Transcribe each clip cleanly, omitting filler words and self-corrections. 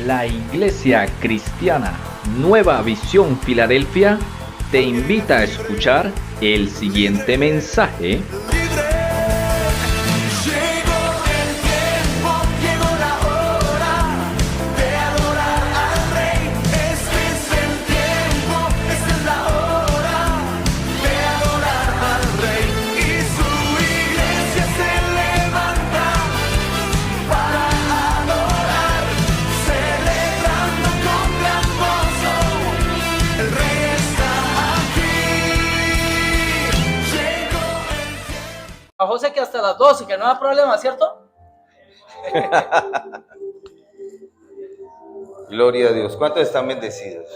La Iglesia Cristiana Nueva Visión Filadelfia te invita a escuchar el siguiente mensaje. A José que hasta las 12, que no da problema, ¿cierto? Gloria a Dios. ¿Cuántos están bendecidos?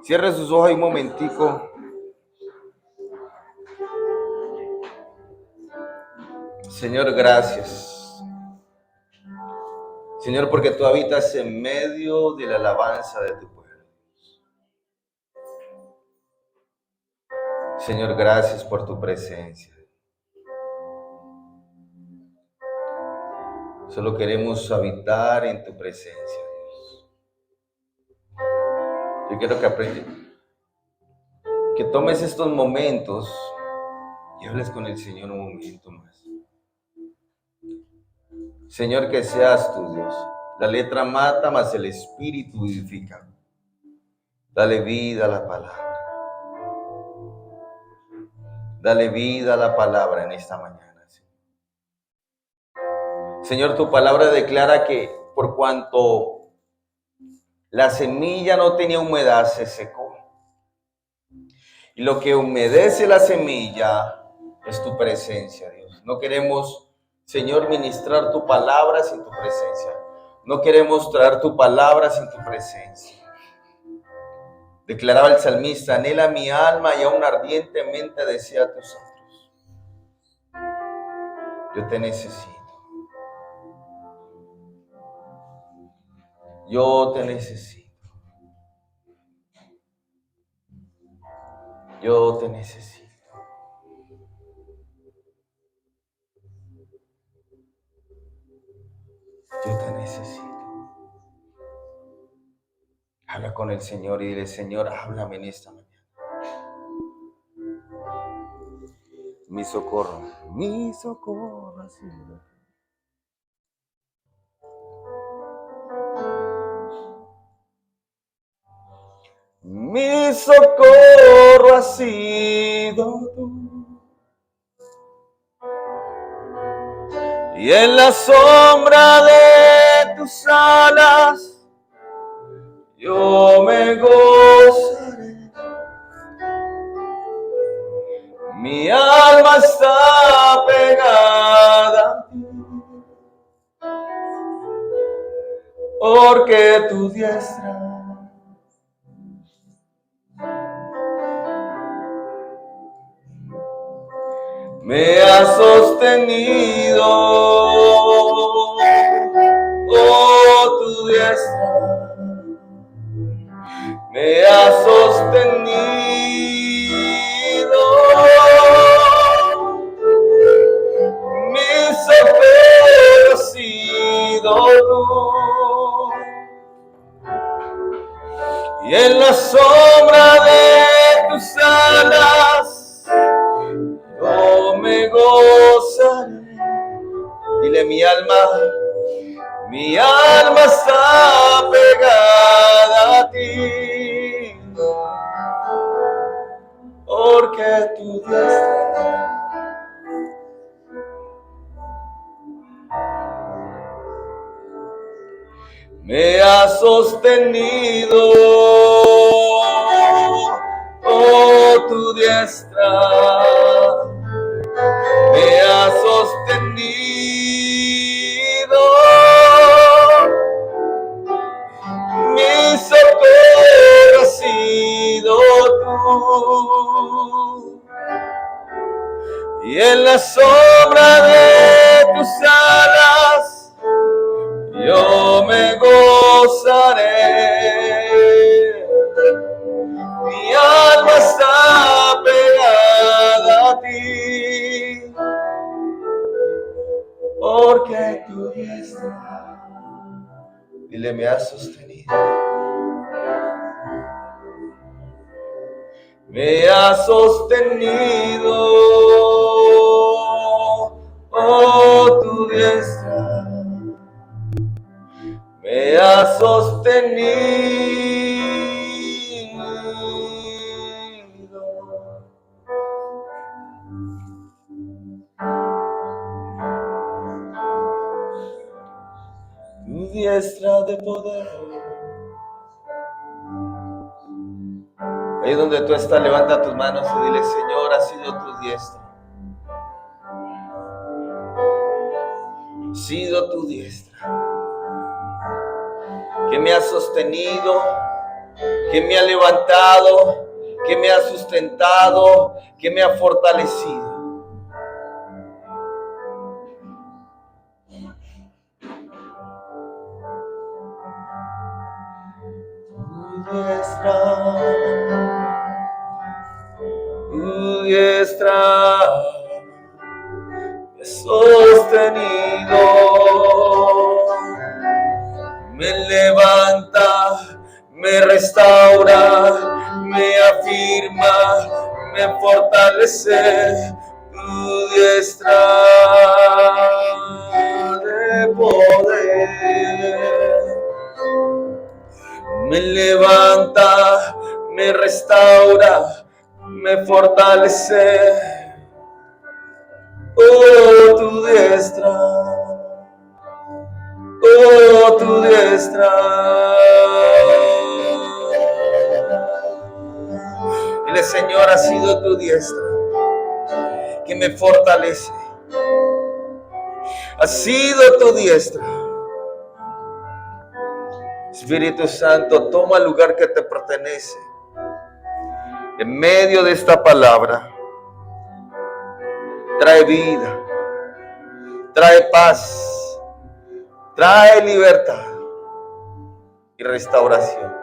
Cierre sus ojos un momentico. Señor, gracias. Señor, porque tú habitas en medio de la alabanza de tu pueblo. Señor, gracias por tu presencia. Solo queremos habitar en tu presencia, Dios. Yo quiero que tomes estos momentos y hables con el Señor un momento más. Señor, que seas tú, Dios. La letra mata, mas el Espíritu vivifica. Dale vida a la palabra. Dale vida a la palabra en esta mañana. Señor, tu palabra declara que por cuanto la semilla no tenía humedad, se secó. Y lo que humedece la semilla es tu presencia, Dios. No queremos, Señor, ministrar tu palabra sin tu presencia. No queremos traer tu palabra sin tu presencia. Declaraba el salmista: anhela mi alma y aún ardientemente desea tus atrios. Yo te necesito. Yo te necesito. Yo te necesito. Yo te necesito. Habla con el Señor y dile: Señor, háblame en esta mañana. Mi socorro ha sido. Mi socorro ha sido tú. Y en la sombra de tus alas yo me gozaré. Mi alma está pegada a ti, porque tu diestra me ha sostenido. Oh, tu diestra me ha sostenido. Mi socorro ha sido tú. Y en la sombra de tus alas yo me gozaré. Dile: mi alma está pegada a ti, porque tu diestra me ha sostenido. Oh, tu diestra me ha sostenido. Mi socorro ha sido tú. Y en la sombra de tus alas yo me gozaré. Mi alma está pegada a ti, porque que tu diestra, dile, me has sostenido. Me has sostenido, oh tu diestra, me has sostenido. Tu diestra de poder. Ahí donde tú estás, levanta tus manos y dile, Señor, ha sido tu diestra. Ha sido tu diestra. Que me ha sostenido, que me ha levantado, que me ha sustentado, que me ha fortalecido. Tu diestra me ha sostenido, me levanta, me restaura, me afirma, me fortalece. Tu diestra de poder me levanta, me restaura, me fortalece. Oh, tu diestra, oh, tu diestra. Dile, Señor, ha sido tu diestra que me fortalece. Ha sido tu diestra. Espíritu Santo, toma el lugar que te pertenece. En medio de esta palabra, trae vida, trae paz, trae libertad y restauración.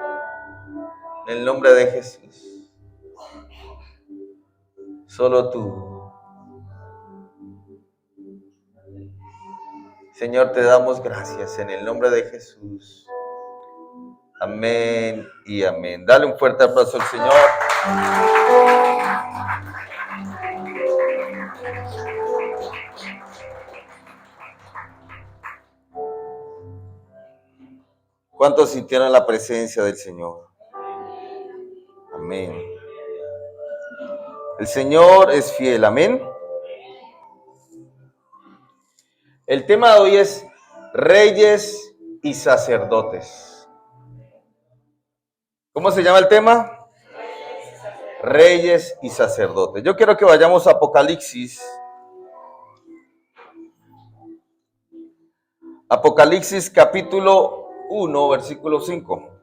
En el nombre de Jesús. Solo tú. Señor, te damos gracias en el nombre de Jesús. Amén y amén. Dale un fuerte aplauso al Señor. ¿Cuántos sintieron la presencia del Señor? Amén. El Señor es fiel. Amén. El tema de hoy es reyes y sacerdotes. ¿Cómo se llama el tema? Reyes y sacerdotes. Yo quiero que vayamos a Apocalipsis. Apocalipsis capítulo 1, versículo 5.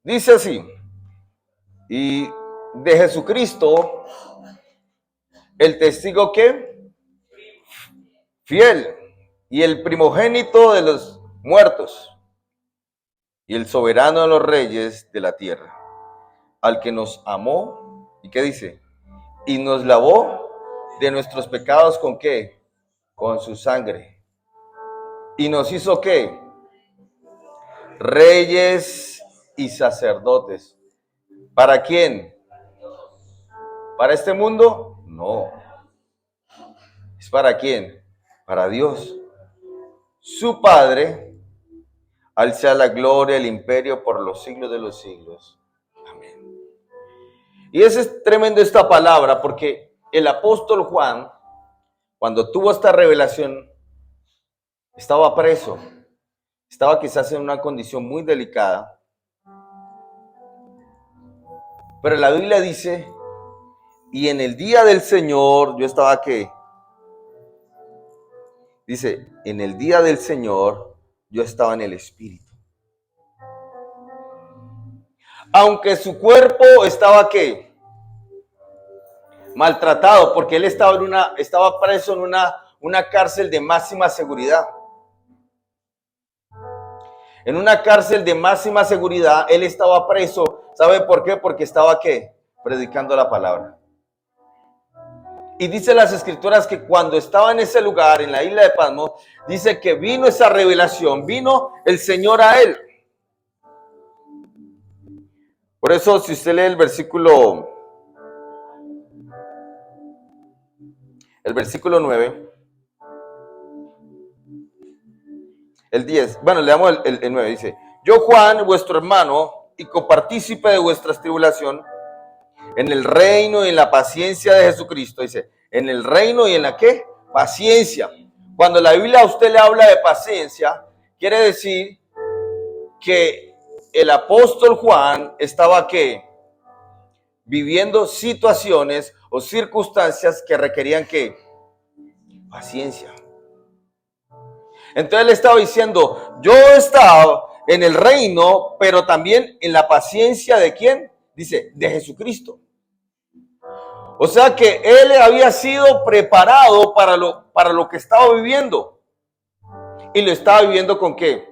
Dice así, y de Jesucristo, el testigo que fiel y el primogénito de los muertos y el soberano de los reyes de la tierra, al que nos amó, ¿y qué dice? Y nos lavó de nuestros pecados, ¿con qué? Con su sangre. Y nos hizo ¿qué? Reyes y sacerdotes. ¿Para quién? ¿Para este mundo? No. ¿Es para quién? Para Dios. Su Padre, al sea la gloria, el imperio por los siglos de los siglos. Amén. Y es tremendo esta palabra porque el apóstol Juan, cuando tuvo esta revelación, estaba preso. Estaba quizás en una condición muy delicada. Pero la Biblia dice, y en el día del Señor, yo estaba ¿qué? Dice, en el día del Señor, yo estaba en el Espíritu. aunque su cuerpo estaba ¿qué? Maltratado, porque él estaba preso en una cárcel de máxima seguridad. En una cárcel de máxima seguridad, él estaba preso. ¿Sabe por qué? Porque estaba ¿qué? Predicando la palabra. Y dice las escrituras que cuando estaba en ese lugar, en la isla de Patmos, dice que vino esa revelación, vino el Señor a él. Por eso, si usted lee el versículo 9, el 10, bueno, leamos el 9, dice: yo, Juan, vuestro hermano y copartícipe de vuestra tribulación, en el reino y en la paciencia de Jesucristo. Dice, en el reino y en la ¿qué? Paciencia. Cuando la Biblia a usted le habla de paciencia, quiere decir que el apóstol Juan estaba ¿qué? Viviendo situaciones o circunstancias que requerían ¿qué? Paciencia. Entonces él estaba diciendo, yo estaba en el reino, pero también en la paciencia ¿de quién? Dice, de Jesucristo. O sea que él había sido preparado para lo que estaba viviendo. Y lo estaba viviendo ¿con qué?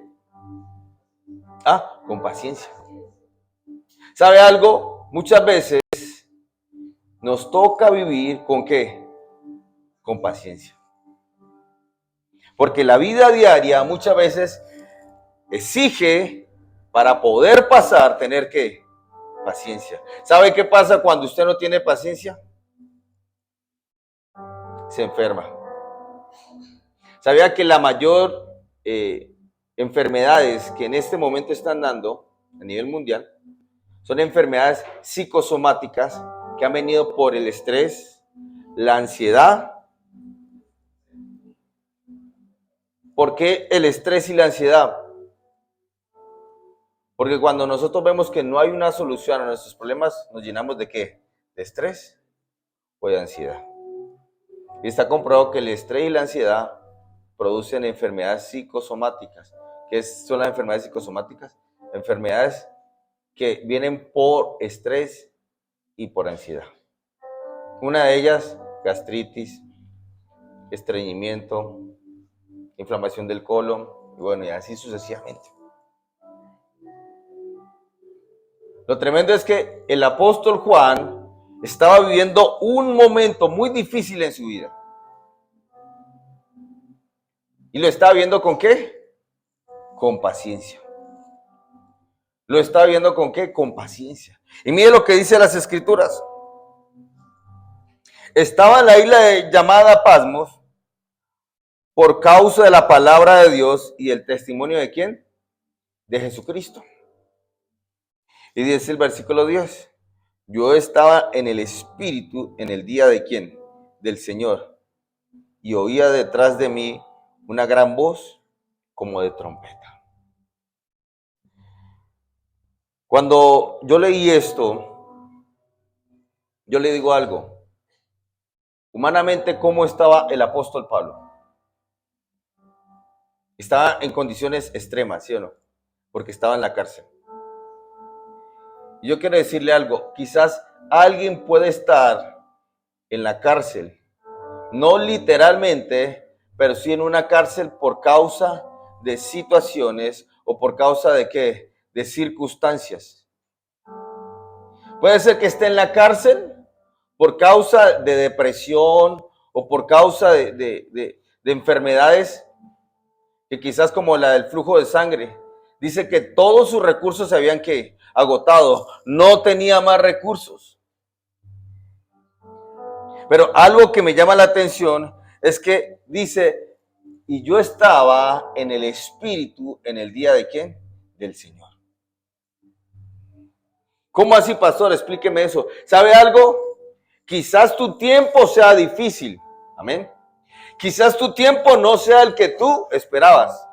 Con paciencia. ¿Sabe algo? Muchas veces nos toca vivir ¿con qué? Con paciencia. Porque la vida diaria muchas veces exige para poder pasar, tener ¿qué? Paciencia. ¿Sabe qué pasa cuando usted no tiene paciencia? Se enferma. ¿Sabía que la mayor enfermedades que en este momento están dando a nivel mundial son enfermedades psicosomáticas que han venido por el estrés, la ansiedad? ¿Por qué el estrés y la ansiedad? Porque cuando nosotros vemos que no hay una solución a nuestros problemas, nos llenamos ¿de qué? De estrés o de ansiedad. Y está comprobado que el estrés y la ansiedad producen enfermedades psicosomáticas. ¿Qué son las enfermedades psicosomáticas? Enfermedades que vienen por estrés y por ansiedad. Una de ellas, gastritis, estreñimiento, inflamación del colon, y bueno, y así sucesivamente. Lo tremendo es que el apóstol Juan estaba viviendo un momento muy difícil en su vida. ¿Y lo estaba viendo con qué? Con paciencia. Lo estaba viendo con qué? Con paciencia. Y mire lo que dice las escrituras. Estaba en la isla llamada Patmos por causa de la palabra de Dios y el testimonio ¿de quién? De Jesucristo. Y dice el versículo 10. Yo estaba en el Espíritu en el día ¿de quién? Del Señor. Y oía detrás de mí una gran voz como de trompeta. Cuando yo leí esto, yo le digo algo. Humanamente, ¿cómo estaba el apóstol Pablo? Estaba en condiciones extremas, ¿sí o no? Porque estaba en la cárcel. Y yo quiero decirle algo. Quizás alguien puede estar en la cárcel, no literalmente, pero sí en una cárcel por causa de situaciones o por causa de ¿qué? De circunstancias. Puede ser que esté en la cárcel por causa de depresión o por causa de enfermedades que quizás como la del flujo de sangre. Dice que todos sus recursos se habían ¿qué? Agotado. No tenía más recursos. Pero algo que me llama la atención es que dice, y yo estaba en el Espíritu en el día ¿de quién? Del Señor. ¿Cómo así, pastor? Explíqueme eso. ¿Sabe algo? Quizás tu tiempo sea difícil. Amén. Quizás tu tiempo no sea el que tú esperabas.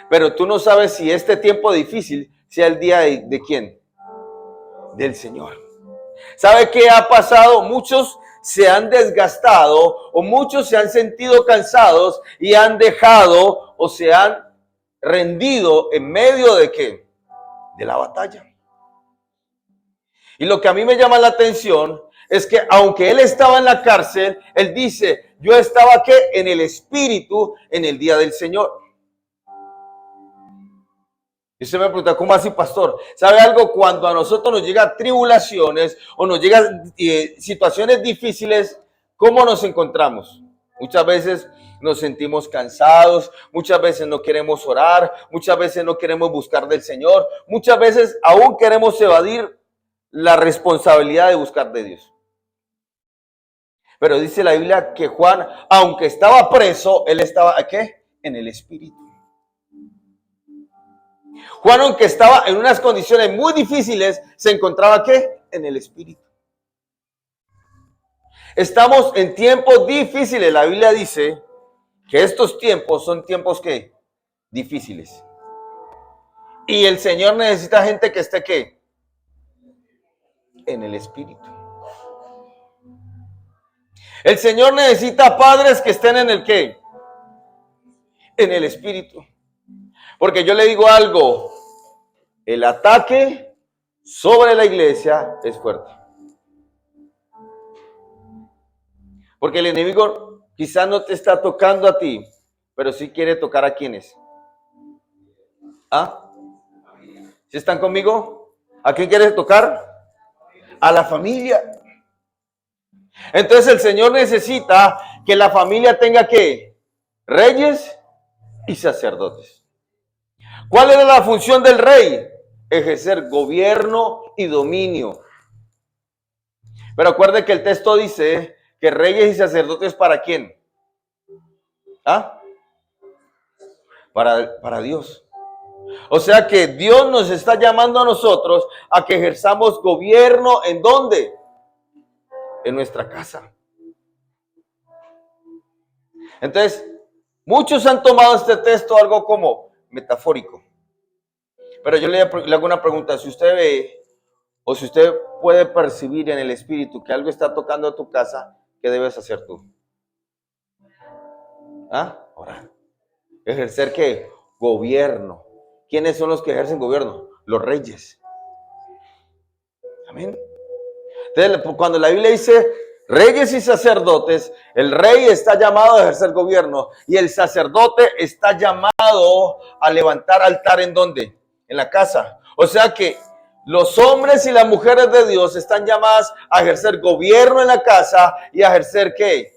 Pero tú no sabes si este tiempo difícil sea el día ¿de quién? Del Señor. ¿Sabe qué ha pasado? Muchos se han desgastado o muchos se han sentido cansados y han dejado o se han rendido en medio ¿de qué? De la batalla. Y lo que a mí me llama la atención es que aunque él estaba en la cárcel, él dice, yo estaba ¿qué? En el Espíritu en el día del Señor. Y usted me pregunta, ¿cómo así, pastor? ¿Sabe algo? Cuando a nosotros nos llegan tribulaciones o nos llegan situaciones difíciles, ¿cómo nos encontramos? Muchas veces nos sentimos cansados, muchas veces no queremos orar, muchas veces no queremos buscar del Señor, muchas veces aún queremos evadir la responsabilidad de buscar de Dios. Pero dice la Biblia que Juan, aunque estaba preso, él estaba, ¿qué? En el Espíritu. Juan, aunque estaba en unas condiciones muy difíciles, se encontraba, ¿qué? En el Espíritu. Estamos en tiempos difíciles. La Biblia dice que estos tiempos son tiempos, ¿qué? Difíciles. Y el Señor necesita gente que esté, ¿qué? En el Espíritu. El Señor necesita padres que estén en el ¿qué? En el Espíritu. Porque yo le digo algo, el ataque sobre la iglesia es fuerte. Porque el enemigo quizás no te está tocando a ti, pero sí quiere tocar a quienes. ¿Ah? ¿Sí están conmigo? ¿A quién quiere tocar? A la familia. Entonces el Señor necesita que la familia tenga ¿qué? Reyes y sacerdotes. ¿Cuál era la función del rey? Ejercer gobierno y dominio. Pero acuerde que el texto dice que reyes y sacerdotes ¿para quién? ¿Ah? Para Dios. O sea que Dios nos está llamando a nosotros a que ejerzamos gobierno. ¿En dónde? En nuestra casa. Entonces, muchos han tomado este texto algo como metafórico. Pero yo le hago una pregunta. Si usted ve o si usted puede percibir en el espíritu que algo está tocando a tu casa, ¿qué debes hacer tú? ¿Ah? Orar. ¿Ejercer qué? Gobierno. ¿Quiénes son los que ejercen gobierno? Los reyes. Amén. Entonces, cuando la Biblia dice reyes y sacerdotes, el rey está llamado a ejercer gobierno y el sacerdote está llamado a levantar altar. ¿En dónde? En la casa. O sea que los hombres y las mujeres de Dios están llamadas a ejercer gobierno en la casa y a ejercer ¿qué?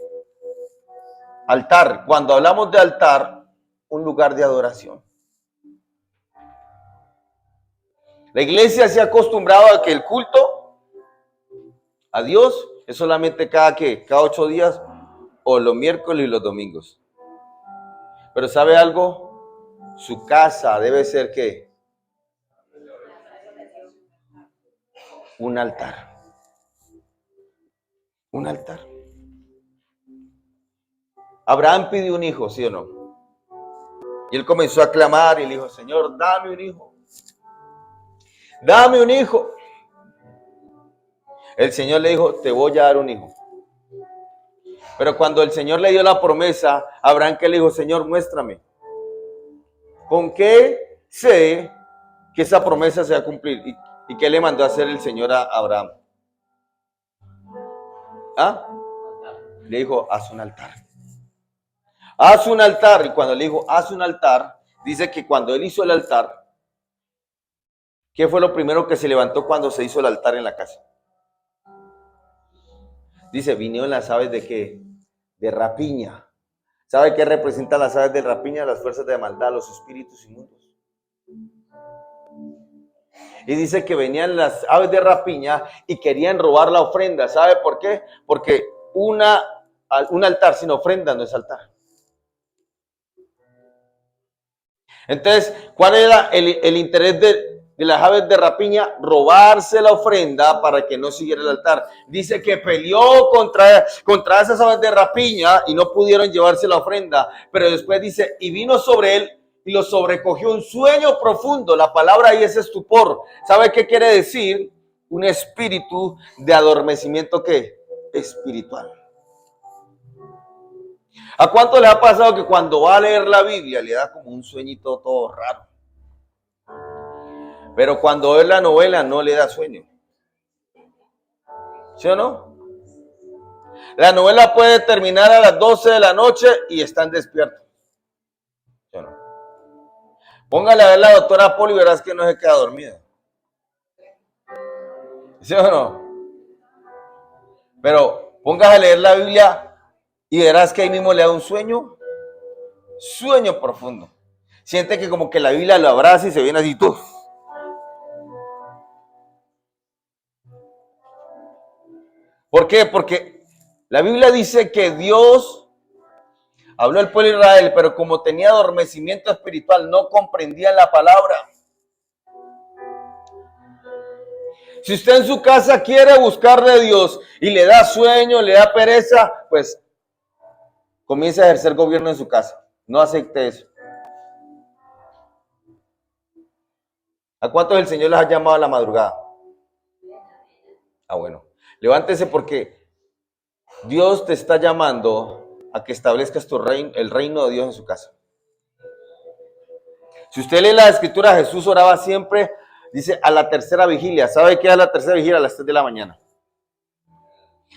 Altar. Cuando hablamos de altar, un lugar de adoración. La iglesia se ha acostumbrado a que el culto a Dios es solamente cada 8 días o los miércoles y los domingos. Pero ¿sabe algo? Su casa debe ser ¿qué? Un altar. Un altar. Abraham pidió un hijo, ¿sí o no? Y él comenzó a clamar y le dijo, Señor, dame un hijo. Dame un hijo. El Señor le dijo, te voy a dar un hijo. Pero cuando el Señor le dio la promesa, Abraham que le dijo, Señor, muéstrame. ¿Con qué sé que esa promesa se va a cumplir? ¿Y qué le mandó a hacer el Señor a Abraham? ¿Ah? Le dijo, haz un altar. Haz un altar. Y cuando le dijo, haz un altar, dice que cuando él hizo el altar, ¿qué fue lo primero que se levantó cuando se hizo el altar en la casa? Dice, vinieron las aves de ¿qué? De rapiña. ¿Sabe qué representan las aves de rapiña? Las fuerzas de maldad, los espíritus inmundos. Y dice que venían las aves de rapiña y querían robar la ofrenda. ¿Sabe por qué? Porque un altar sin ofrenda no es altar. Entonces, ¿cuál era el interés de las aves de rapiña? Robarse la ofrenda para que no siguiera el altar. Dice que peleó contra esas aves de rapiña y no pudieron llevarse la ofrenda. Pero después dice, y vino sobre él y lo sobrecogió un sueño profundo. La palabra ahí es estupor. ¿Sabe qué quiere decir? Un espíritu de adormecimiento ¿qué? Espiritual. ¿A cuánto le ha pasado que cuando va a leer la Biblia le da como un sueñito todo raro? Pero cuando ve la novela no le da sueño. ¿Sí o no? La novela puede terminar a las 12 de la noche y están despiertos. ¿Sí o no? Póngale a ver la doctora Poli y verás que no se queda dormida. ¿Sí o no? Pero póngase a leer la Biblia y verás que ahí mismo le da un sueño profundo. Siente que como que la Biblia lo abraza y se viene así tú. ¿Por qué? Porque la Biblia dice que Dios habló al pueblo de Israel, pero como tenía adormecimiento espiritual, no comprendían la palabra. Si usted en su casa quiere buscar de Dios y le da sueño, le da pereza, pues comience a ejercer gobierno en su casa. No acepte eso. ¿A cuántos el Señor les ha llamado a la madrugada? Ah, bueno. Levántese porque Dios te está llamando a que establezcas el reino de Dios en su casa. Si usted lee la Escritura, Jesús oraba siempre, dice, a la tercera vigilia. ¿Sabe qué es la tercera vigilia? A las 3 de la mañana.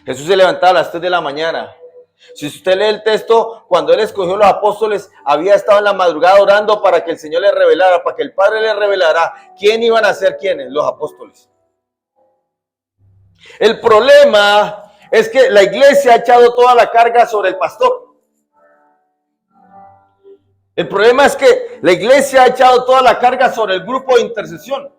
Jesús se levantaba a las 3 de la mañana. Si usted lee el texto, cuando Él escogió los apóstoles, había estado en la madrugada orando para que el Señor le revelara, para que el Padre le revelara quién iban a ser quiénes, los apóstoles. El problema es que la iglesia ha echado toda la carga sobre el pastor. El problema es que la iglesia ha echado toda la carga sobre el grupo de intercesión.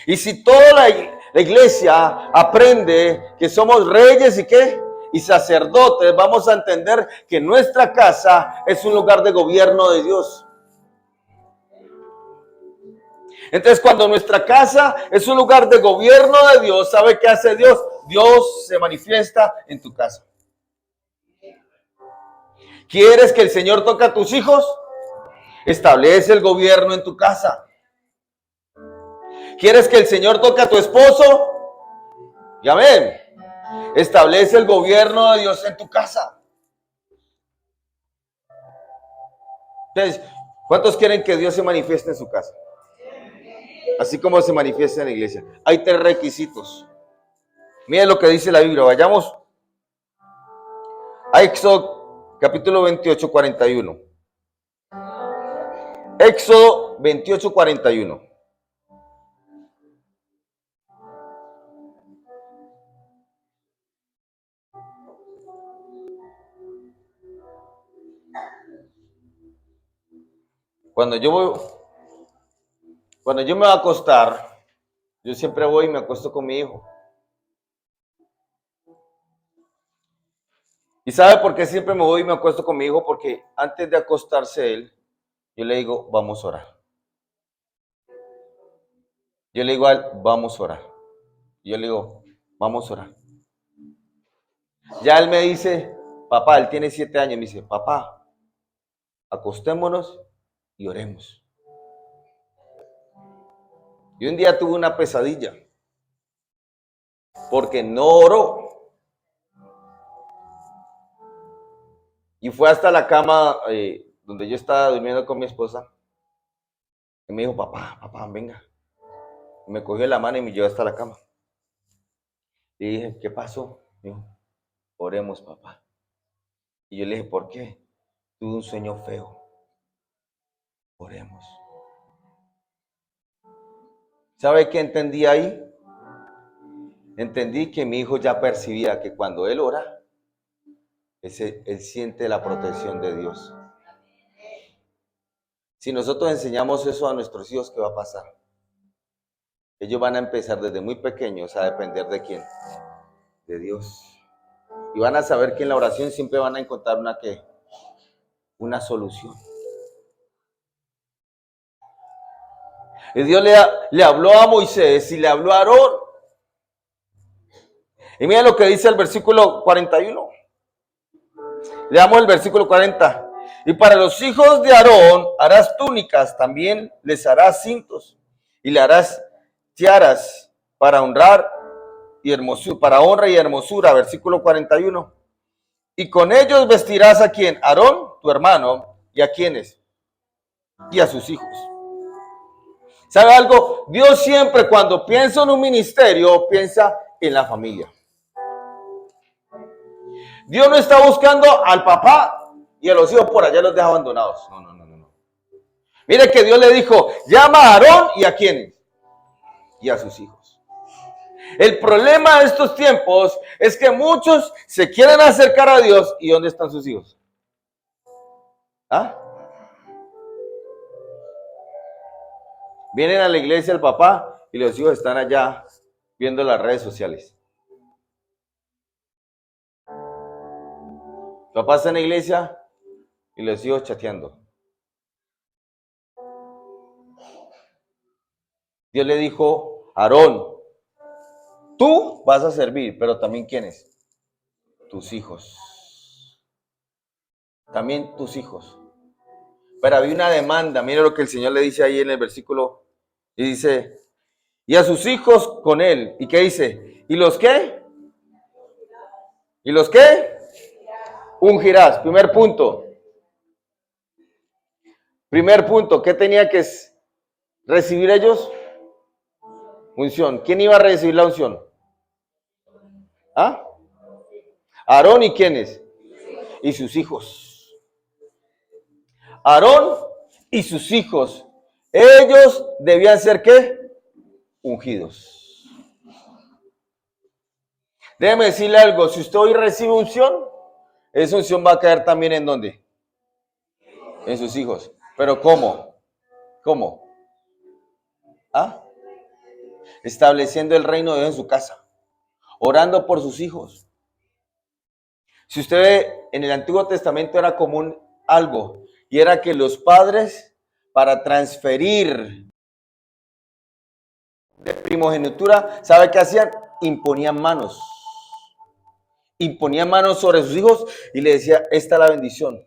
Y si toda la iglesia aprende que somos reyes y qué, y sacerdotes, vamos a entender que nuestra casa es un lugar de gobierno de Dios. Entonces, cuando nuestra casa es un lugar de gobierno de Dios, ¿sabe qué hace Dios? Dios se manifiesta en tu casa. ¿Quieres que el Señor toque a tus hijos? Establece el gobierno en tu casa. ¿Quieres que el Señor toque a tu esposo? Y amén. Establece el gobierno de Dios en tu casa. Entonces, ¿cuántos quieren que Dios se manifieste en su casa? Así como se manifiesta en la iglesia. Hay 3 requisitos. Miren lo que dice la Biblia. Vayamos a Éxodo capítulo 28, 41. Éxodo 28, 41. Cuando yo me voy a acostar, yo siempre voy y me acuesto con mi hijo. ¿Y sabe por qué siempre me voy y me acuesto con mi hijo? Porque antes de acostarse él, yo le digo, vamos a orar. Yo le digo a él, vamos a orar. Y yo le digo, vamos a orar. Ya él me dice, papá, él tiene 7 años, me dice, papá, acostémonos y oremos. Y un día tuve una pesadilla, porque no oró. Y fue hasta la cama donde yo estaba durmiendo con mi esposa. Y me dijo, papá, venga. Y me cogió la mano y me llevó hasta la cama. Y dije, ¿qué pasó? Me dijo, oremos, papá. Y yo le dije, ¿por qué? Tuve un sueño feo. Oremos. ¿Sabe qué entendí ahí? Entendí que mi hijo ya percibía que cuando él ora, él siente la protección de Dios. Si nosotros enseñamos eso a nuestros hijos, ¿qué va a pasar? Ellos van a empezar desde muy pequeños a depender ¿de quién? De Dios. Y van a saber que en la oración siempre van a encontrar una solución. Y Dios le habló a Moisés y le habló a Aarón. Y mira lo que dice el versículo 41. Leamos el versículo 40. Y para los hijos de Aarón harás túnicas, también les harás cintos y le harás tiaras para honrar y hermosura, para honra y hermosura. Versículo 41. Y con ellos vestirás a quién? Aarón, tu hermano, y a quiénes, y a sus hijos. ¿Sabe algo? Dios siempre cuando piensa en un ministerio, piensa en la familia. Dios no está buscando al papá y a los hijos por allá los deja abandonados. No, no, no, no. Mire que Dios le dijo, llama a Aarón y a quiénes. Y a sus hijos. El problema de estos tiempos es que muchos se quieren acercar a Dios. ¿Y dónde están sus hijos? ¿Ah? Vienen a la iglesia el papá y los hijos están allá viendo las redes sociales. El papá está en la iglesia y los hijos chateando. Dios le dijo a Aarón, tú vas a servir, pero también ¿quiénes? Tus hijos. También tus hijos. Pero había una demanda, mire lo que el Señor le dice ahí en el versículo, y dice, y a sus hijos con él. ¿Y qué dice? ¿Y los qué? ¿Y los qué? Ungirás. Primer punto. Primer punto, ¿qué tenía que recibir ellos? Unción. ¿Quién iba a recibir la unción? ¿Ah? Aarón y quiénes? Y sus hijos. Aarón y sus hijos. Ellos debían ser ¿qué? Ungidos. Déjeme decirle algo, si usted hoy recibe unción, esa unción va a caer también ¿en dónde? En sus hijos. ¿Pero cómo? ¿Cómo? ¿Ah? Estableciendo el reino de Dios en su casa, orando por sus hijos. Si usted ve, en el Antiguo Testamento era común algo, y era que los padres, para transferir de primogenitura, ¿sabe qué hacían? Imponían manos sobre sus hijos y le decía, esta es la bendición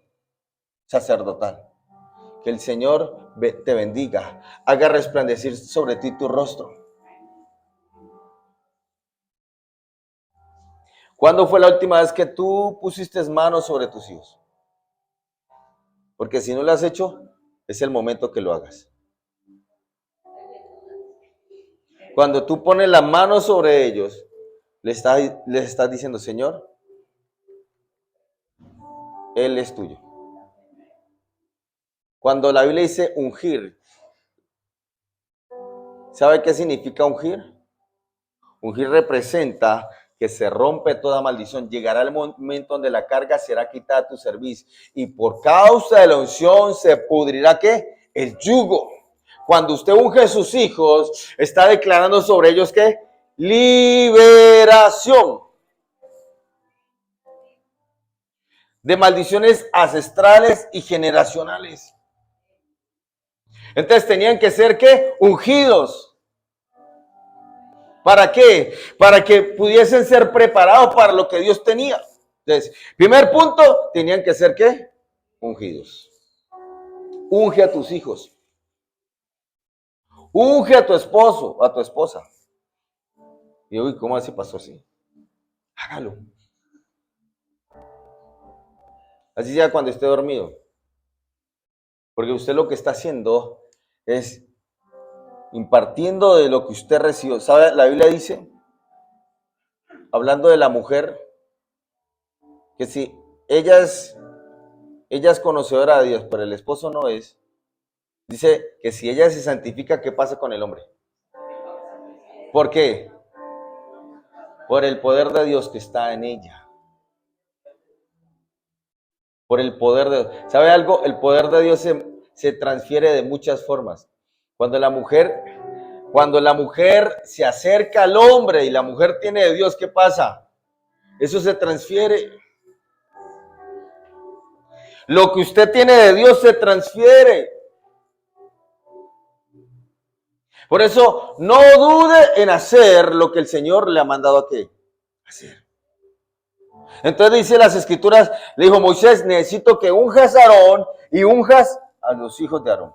sacerdotal. Que el Señor te bendiga, haga resplandecer sobre ti tu rostro. ¿Cuándo fue la última vez que tú pusiste manos sobre tus hijos? Porque si no lo has hecho, es el momento que lo hagas. Cuando tú pones la mano sobre ellos, les estás diciendo, Señor, Él es tuyo. Cuando la Biblia dice ungir, ¿sabe qué significa ungir? Ungir representa que se rompe toda maldición. Llegará el momento donde la carga será quitada de tu servicio. Y por causa de la unción se pudrirá ¿qué? El yugo. Cuando usted unge a sus hijos, está declarando sobre ellos ¿qué? Liberación. De maldiciones ancestrales y generacionales. Entonces tenían que ser ¿qué? Ungidos. ¿Para qué? Para que pudiesen ser preparados para lo que Dios tenía. Entonces, primer punto, tenían que ser ¿qué? Ungidos. Unge a tus hijos. Unge a tu esposo, a tu esposa. Y uy, ¿cómo así pasó así? Hágalo. Así sea cuando esté dormido. Porque usted lo que está haciendo es impartiendo de lo que usted recibió. ¿Sabe? La Biblia dice, hablando de la mujer, que si ella es conocedora de Dios, pero el esposo no es, dice que si ella se santifica, ¿qué pasa con el hombre? ¿Por qué? Por el poder de Dios que está en ella. Por el poder de Dios. ¿Sabe algo? El poder de Dios se transfiere de muchas formas. Cuando la mujer se acerca al hombre y la mujer tiene de Dios, ¿qué pasa? Eso se transfiere. Lo que usted tiene de Dios se transfiere. Por eso, no dude en hacer lo que el Señor le ha mandado a qué hacer. Entonces dice las Escrituras, le dijo Moisés, necesito que unjas a Aarón y unjas a los hijos de Aarón.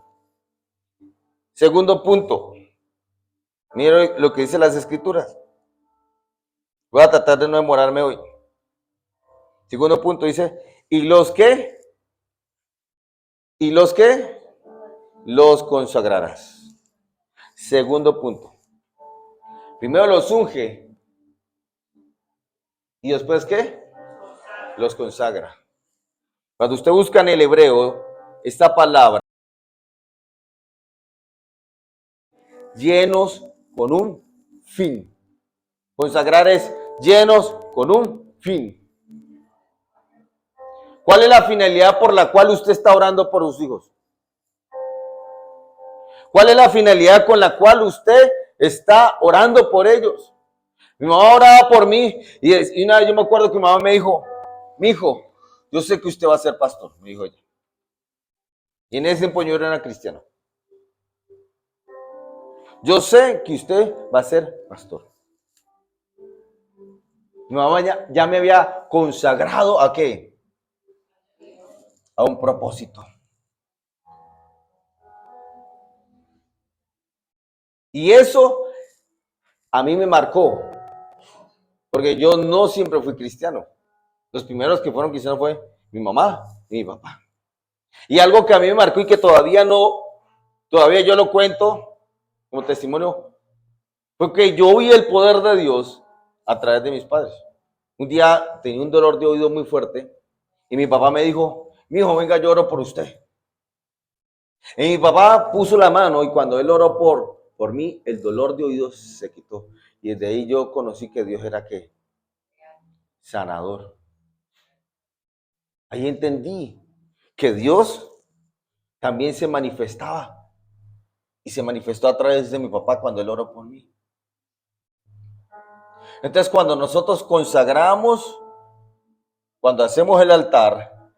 Segundo punto. Mira lo que dice las Escrituras. Voy a tratar de no demorarme hoy. Segundo punto dice, ¿y los qué? ¿Y los qué? Los consagrarás. Segundo punto. Primero los unge. ¿Y después qué? Los consagra. Cuando usted busca en el hebreo esta palabra, llenos con un fin. Consagrar es llenos con un fin. ¿Cuál es la finalidad por la cual usted está orando por sus hijos? ¿Cuál es la finalidad con la cual usted está orando por ellos? Mi mamá oraba por mí y una vez yo me acuerdo que mi mamá me dijo, mi hijo, yo sé que usted va a ser pastor, me dijo ella. Y en ese tiempo yo era cristiano. Yo sé que usted va a ser pastor. Mi mamá ya me había consagrado ¿a qué? A un propósito. Y eso a mí me marcó, porque yo no siempre fui cristiano. Los primeros que fueron cristianos fue mi mamá y mi papá. Y algo que a mí me marcó y que todavía yo lo cuento como testimonio, fue que yo vi el poder de Dios a través de mis padres. Un día tenía un dolor de oído muy fuerte y mi papá me dijo, mi hijo, venga, yo oro por usted. Y mi papá puso la mano y cuando él oró por mí, el dolor de oído se quitó. Y desde ahí yo conocí que Dios era ¿qué? Sanador. Ahí entendí que Dios también se manifestaba. Y se manifestó a través de mi papá cuando él oró por mí. Entonces cuando nosotros consagramos, cuando hacemos el altar,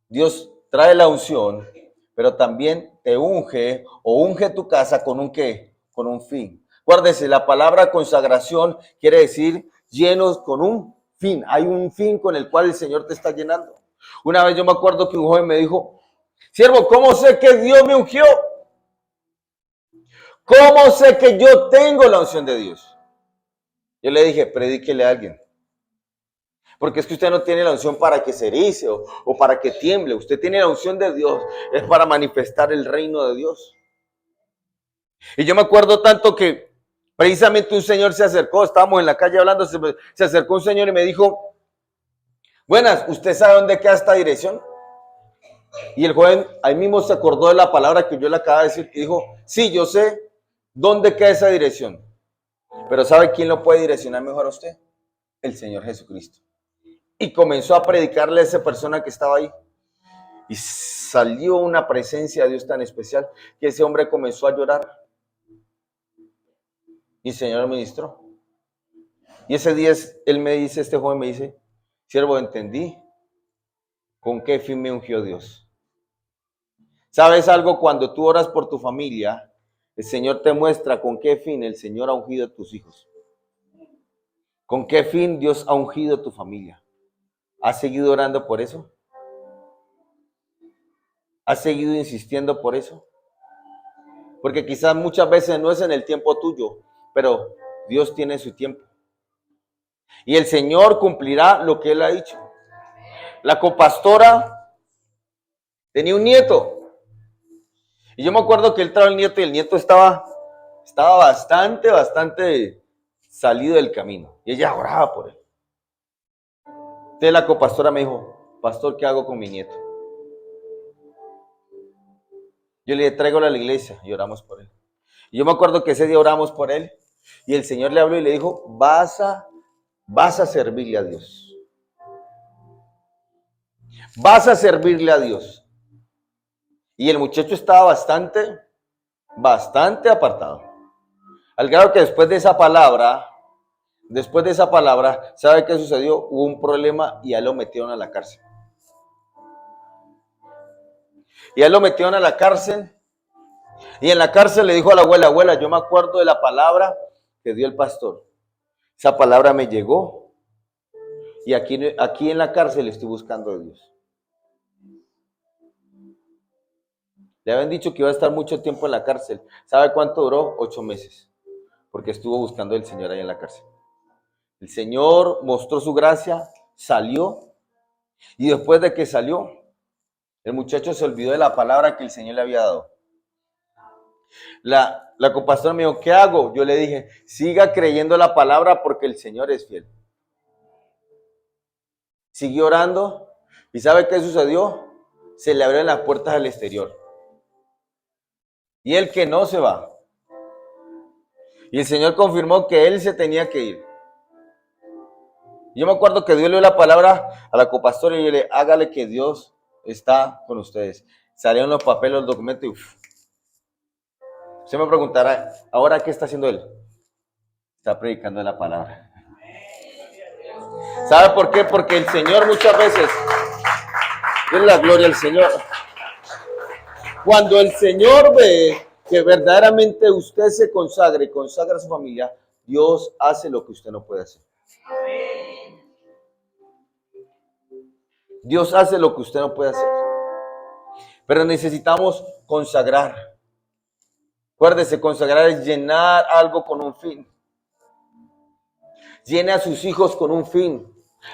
Dios trae la unción, pero también te unge o unge tu casa con un ¿qué? Con un fin. Acuérdese, la palabra consagración quiere decir llenos con un fin. Hay un fin con el cual el Señor te está llenando. Una vez yo me acuerdo que un joven me dijo, siervo, ¿cómo sé que Dios me ungió? ¿Cómo sé que yo tengo la unción de Dios? Yo le dije, predíquele a alguien. Porque es que usted no tiene la unción para que se erice o para que tiemble. Usted tiene la unción de Dios. Es para manifestar el reino de Dios. Y yo me acuerdo tanto que precisamente un señor se acercó. Estábamos en la calle hablando. Se acercó un señor y me dijo, buenas, ¿usted sabe dónde queda esta dirección? Y el joven ahí mismo se acordó de la palabra que yo le acababa de decir. Y dijo, sí, yo sé dónde queda esa dirección. Pero ¿sabe quién lo puede direccionar mejor a usted? El Señor Jesucristo. Y comenzó a predicarle a esa persona que estaba ahí. Y salió una presencia de Dios tan especial que ese hombre comenzó a llorar. Y el Señor ministró. Y ese día él me dice, este joven me dice, siervo, entendí con qué fin me ungió Dios. ¿Sabes algo? Cuando tú oras por tu familia, el Señor te muestra con qué fin el Señor ha ungido a tus hijos. ¿Con qué fin Dios ha ungido a tu familia? ¿Has seguido orando por eso? ¿Has seguido insistiendo por eso? Porque quizás muchas veces no es en el tiempo tuyo, pero Dios tiene su tiempo. Y el Señor cumplirá lo que Él ha dicho. La copastora tenía un nieto. Y yo me acuerdo que él trajo el nieto y el nieto estaba bastante salido del camino. Y ella oraba por él. Entonces la copastora me dijo, pastor, ¿qué hago con mi nieto? Yo le traigo a la iglesia y oramos por él. Y yo me acuerdo que ese día oramos por él y el Señor le habló y le dijo, vas a servirle a Dios. Vas a servirle a Dios. Y el muchacho estaba bastante apartado. Al grado que después de esa palabra, ¿sabe qué sucedió? Hubo un problema y a él lo metieron a la cárcel. Y a él lo metieron a la cárcel. Y en la cárcel le dijo a la abuela, yo me acuerdo de la palabra que dio el pastor. Esa palabra me llegó. Y aquí en la cárcel estoy buscando a Dios. Le habían dicho que iba a estar mucho tiempo en la cárcel. ¿Sabe cuánto duró? 8 meses. Porque estuvo buscando al Señor ahí en la cárcel. El Señor mostró su gracia, salió. Y después de que salió, el muchacho se olvidó de la palabra que el Señor le había dado. La copastora me dijo, ¿qué hago? Yo le dije, siga creyendo la palabra porque el Señor es fiel. Siguió orando y ¿sabe qué sucedió? Se le abrieron las puertas al exterior. Y él que no se va. Y el Señor confirmó que él se tenía que ir. Yo me acuerdo que Dios le dio la palabra a la copastora y yo le hágale que Dios está con ustedes. Salieron los papeles, los documentos y uf. Usted me preguntará, ¿ahora qué está haciendo él? Está predicando la palabra. ¿Sabe por qué? Porque el Señor muchas veces, es la gloria al Señor. Cuando el Señor ve que verdaderamente usted se consagra y consagra a su familia, Dios hace lo que usted no puede hacer. Dios hace lo que usted no puede hacer. Pero necesitamos consagrar. Acuérdese, consagrar es llenar algo con un fin. Llene a sus hijos con un fin.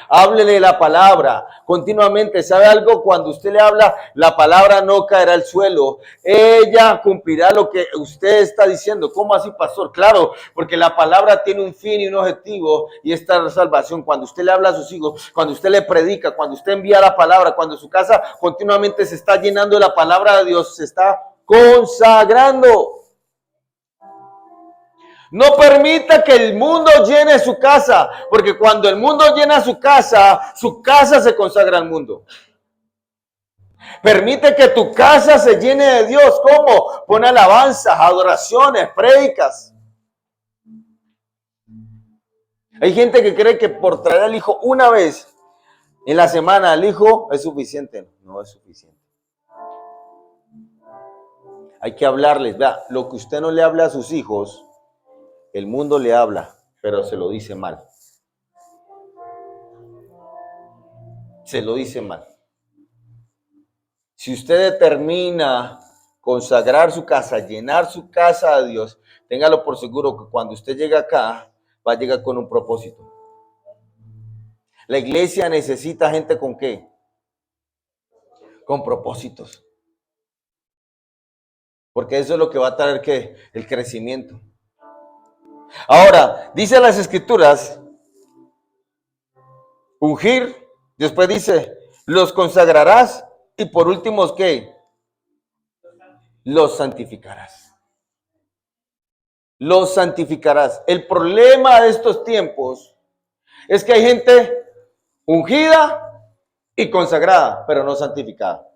Háblele la palabra continuamente. ¿Sabe algo? Cuando usted le habla, la palabra no caerá al suelo. Ella cumplirá lo que usted está diciendo. ¿Cómo así, pastor? Claro, porque la palabra tiene un fin y un objetivo y esta es la salvación. Cuando usted le habla a sus hijos, cuando usted le predica, cuando usted envía la palabra, cuando su casa continuamente se está llenando de la palabra de Dios, se está consagrando. No permita que el mundo llene su casa, porque cuando el mundo llena su casa se consagra al mundo. Permite que tu casa se llene de Dios. ¿Cómo? Pon alabanzas, adoraciones, prédicas. Hay gente que cree que por traer al hijo una vez en la semana al hijo es suficiente. No es suficiente. Hay que hablarles. Vea, lo que usted no le habla a sus hijos, el mundo le habla, pero se lo dice mal. Se lo dice mal. Si usted determina consagrar su casa, llenar su casa a Dios, téngalo por seguro que cuando usted llegue acá, va a llegar con un propósito. La iglesia necesita gente ¿con qué? Con propósitos. Porque eso es lo que va a traer ¿qué? El crecimiento. Ahora, dice las escrituras, ungir, después dice, los consagrarás y por último, ¿qué? Los santificarás. Los santificarás. El problema de estos tiempos es que hay gente ungida y consagrada, pero no santificada.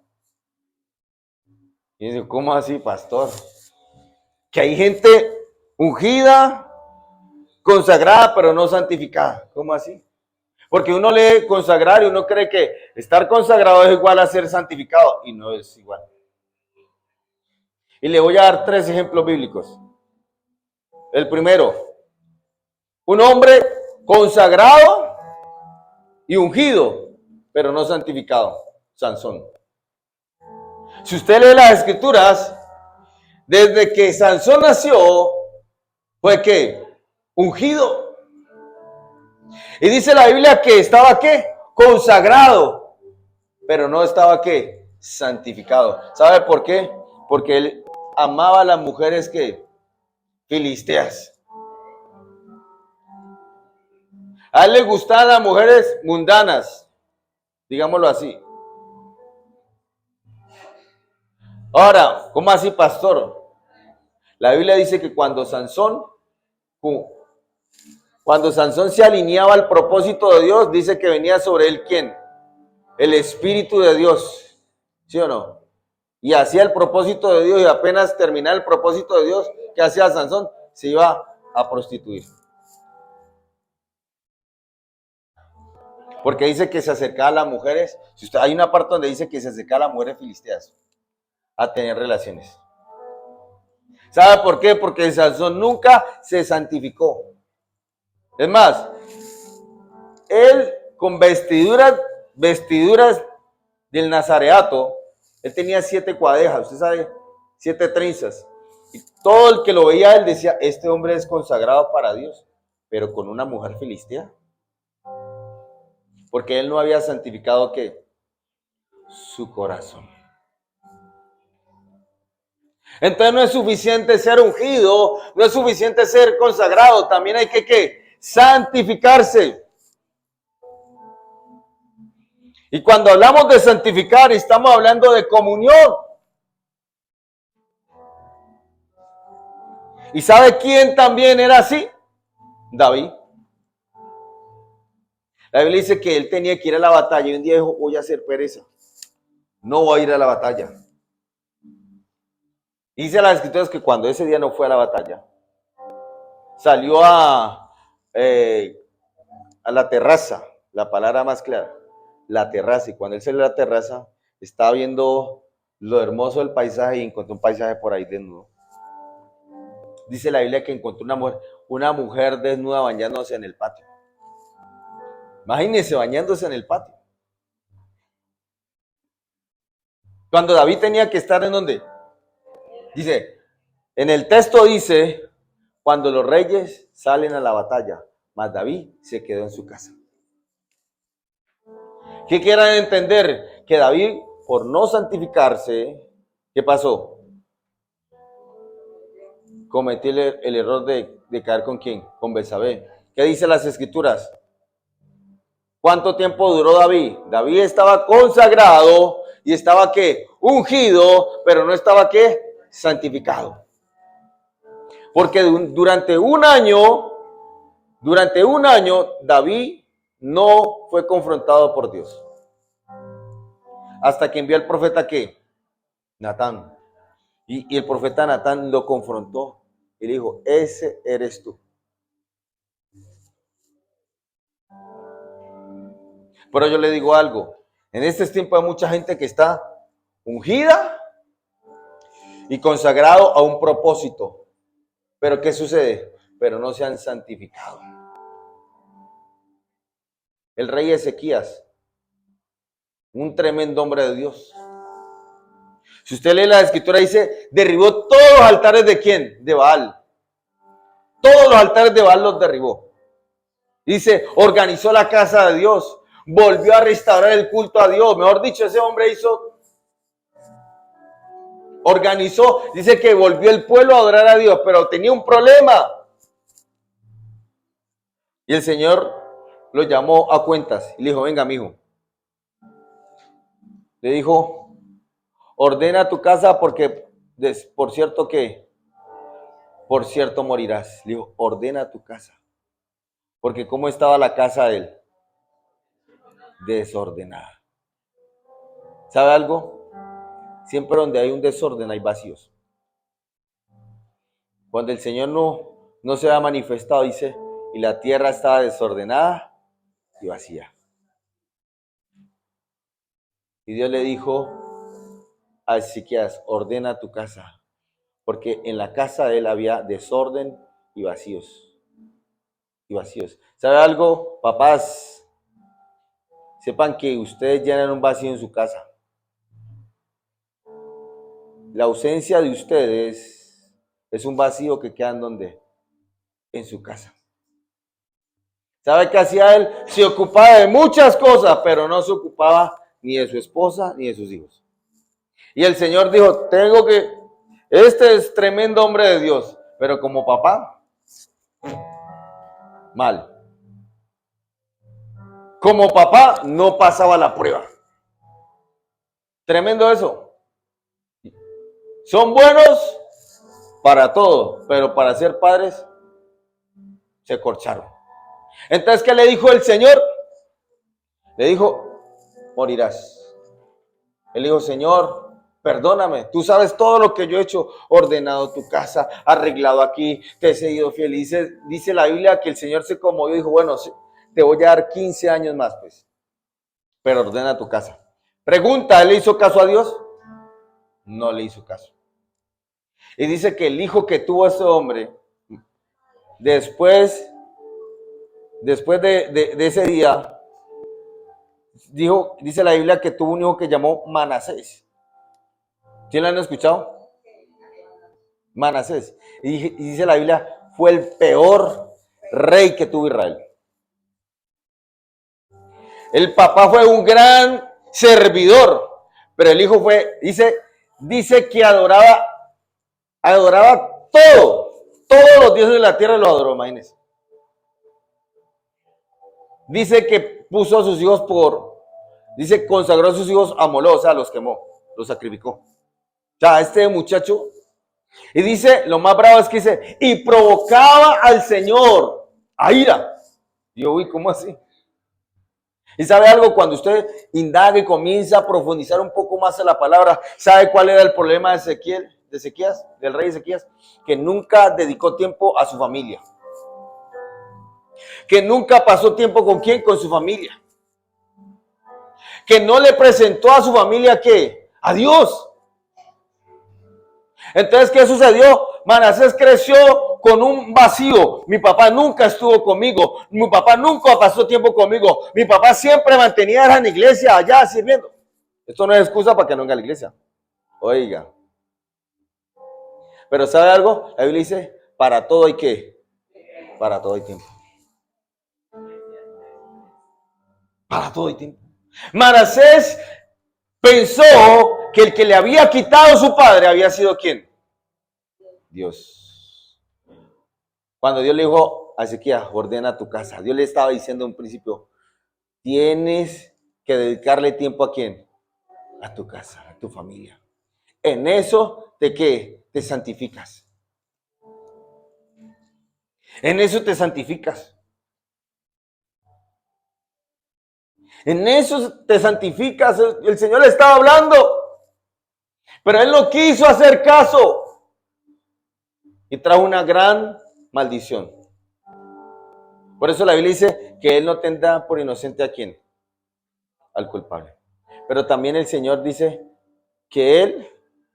Y dice, ¿cómo así, pastor? Que hay gente ungida, consagrada, pero no santificada. ¿Cómo así? Porque uno lee consagrar y uno cree que estar consagrado es igual a ser santificado, y no es igual. Y le voy a dar 3 ejemplos bíblicos. El primero, un hombre consagrado y ungido, pero no santificado, Sansón. Si usted lee las escrituras, desde que Sansón nació, fue ¿qué? Ungido. Y dice la Biblia que estaba ¿qué? Consagrado, pero no estaba ¿qué? Santificado. ¿Sabe por qué? Porque él amaba a las mujeres ¿qué? Filisteas. A él le gustaban las mujeres mundanas, digámoslo así. Ahora, ¿cómo así, pastor? La Biblia dice que cuando Sansón se alineaba al propósito de Dios, dice que venía sobre él ¿quién? El Espíritu de Dios, ¿sí o no? Y hacía el propósito de Dios y apenas terminaba el propósito de Dios, ¿qué hacía Sansón? Se iba a prostituir. Porque dice que se acercaba a las mujeres, hay una parte donde dice que se acercaba a las mujeres filisteas a tener relaciones. ¿Sabe por qué? Porque Sansón nunca se santificó. Es más, él con vestiduras del nazareato, él tenía 7 cuadejas, usted sabe, 7 trenzas. Y todo el que lo veía, él decía, este hombre es consagrado para Dios, pero con una mujer filistea. Porque él no había santificado ¿qué? Su corazón. Entonces no es suficiente ser ungido, no es suficiente ser consagrado, también hay que ¿qué? Santificarse. Y cuando hablamos de santificar, estamos hablando de comunión. ¿Y sabe quién también era así? David. La Biblia dice que él tenía que ir a la batalla y un día dijo, voy a hacer pereza. No voy a ir a la batalla. Dice las escrituras que cuando ese día no fue a la batalla, salió a la terraza, la palabra más clara, la terraza. Y cuando él salió a la terraza, estaba viendo lo hermoso del paisaje y encontró un paisaje por ahí desnudo. Dice la Biblia que encontró una mujer desnuda bañándose en el patio. Imagínense bañándose en el patio. Cuando David tenía que estar en donde, dice, en el texto dice, cuando los reyes salen a la batalla, mas David se quedó en su casa. ¿Qué quieran entender? Que David, por no santificarse, ¿qué pasó? Cometió el error de caer con ¿quién? Con Betsabé. ¿Qué dice las escrituras? ¿Cuánto tiempo duró David? David estaba consagrado y estaba ¿qué? Ungido, pero no estaba ¿qué? Santificado. Porque durante un año David no fue confrontado por Dios. Hasta que envió al profeta ¿qué? Natán. Y el profeta Natán lo confrontó y le dijo, ese eres tú. Pero yo le digo algo, en este tiempo hay mucha gente que está ungida y consagrado a un propósito. Pero ¿qué sucede? Pero no se han santificado. El rey Ezequías, un tremendo hombre de Dios. Si usted lee la escritura, dice, derribó todos los altares de ¿quién? De Baal. Todos los altares de Baal los derribó. Dice, organizó la casa de Dios. Volvió a restaurar el culto a Dios. Mejor dicho, ese hombre organizó, dice que volvió el pueblo a adorar a Dios, pero tenía un problema. Y el Señor lo llamó a cuentas y le dijo, venga, mijo. Le dijo, ordena tu casa porque, por cierto morirás. Le dijo, ordena tu casa. Porque ¿cómo estaba la casa de él? Desordenada. ¿Sabe algo? Siempre donde hay un desorden hay vacíos. Cuando el Señor no se ha manifestado, dice, y la tierra estaba desordenada y vacía. Y Dios le dijo a Ezequías, ordena tu casa, porque en la casa de él había desorden y vacíos. ¿Sabe algo, papás? Sepan que ustedes llenan un vacío en su casa. La ausencia de ustedes es un vacío que queda en ¿dónde? En su casa. ¿Sabe qué hacía él? Se ocupaba de muchas cosas, pero no se ocupaba ni de su esposa ni de sus hijos. Y el Señor dijo, este es tremendo hombre de Dios, pero como papá, mal. Como papá no pasaba la prueba. Tremendo eso. Son buenos para todo, pero para ser padres se corcharon. Entonces, ¿qué le dijo el Señor? Le dijo, morirás. Él dijo, Señor, perdóname, tú sabes todo lo que yo he hecho, ordenado tu casa, arreglado aquí, te he seguido fiel. Y dice la Biblia que el Señor se conmovió y dijo, bueno, te voy a dar 15 años más, pues, pero ordena tu casa. Pregunta, ¿él le hizo caso a Dios? No le hizo caso. Y dice que el hijo que tuvo ese hombre, después de ese día, dice la Biblia que tuvo un hijo que llamó Manasés. ¿Quién lo han escuchado? Manasés. Y dice la Biblia, fue el peor rey que tuvo Israel. El papá fue un gran servidor, pero el hijo dice que adoraba adoraba todos los dioses de la tierra los adoró, imagínense. Dice que puso a sus hijos dice, consagró a sus hijos a Moloch, o sea, los quemó, los sacrificó. O sea, este muchacho, y dice, lo más bravo es que dice, y provocaba al Señor a ira. Y yo, uy, ¿cómo así? Y sabe algo, cuando usted indaga y comienza a profundizar un poco más en la palabra, ¿sabe cuál era el problema de Ezequías, del rey Ezequías? Que nunca dedicó tiempo a su familia. Que nunca pasó tiempo ¿con quién? Con su familia. Que no le presentó a su familia ¿qué? A Dios. Entonces, ¿qué sucedió? Manasés creció con un vacío. Mi papá nunca estuvo conmigo. Mi papá nunca pasó tiempo conmigo. Mi papá siempre mantenía en la iglesia allá sirviendo. Esto no es excusa para que no venga a la iglesia. Oiga. Pero ¿sabe algo? La Biblia dice, para todo hay ¿qué? Para todo hay tiempo. Para todo hay tiempo. Manasés pensó que el que le había quitado su padre había sido ¿quién? Dios. Cuando Dios le dijo a Ezequías, ordena tu casa, Dios le estaba diciendo en un principio, tienes que dedicarle tiempo ¿a quién? A tu casa, a tu familia. En eso ¿qué? Te santificas. En eso te santificas. En eso te santificas. El Señor le estaba hablando, pero él no quiso hacer caso y trajo una gran maldición. Por eso la Biblia dice que él no tendrá por inocente ¿a quién? Al culpable. Pero también el Señor dice que él,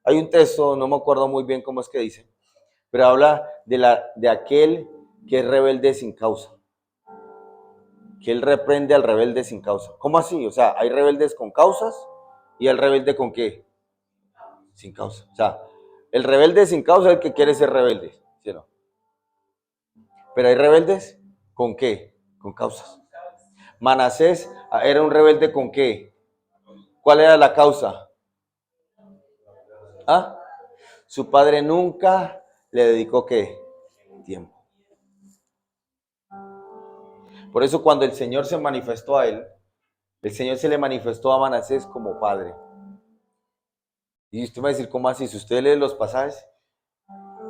hay un texto, no me acuerdo muy bien cómo es que dice, pero habla de aquel que es rebelde sin causa. Que él reprende al rebelde sin causa. ¿Cómo así? O sea, hay rebeldes con causas y el rebelde con qué? Sin causa. O sea, el rebelde sin causa es el que quiere ser rebelde, ¿sí o no? Pero hay rebeldes con qué? Con causas. Manasés era un rebelde con qué? ¿Cuál era la causa? ¿Ah? Su padre nunca le dedicó ¿qué? Tiempo. Por eso cuando el Señor se manifestó a él, el Señor se le manifestó a Manasés como padre. Y usted va a decir, ¿cómo así? Si usted lee los pasajes,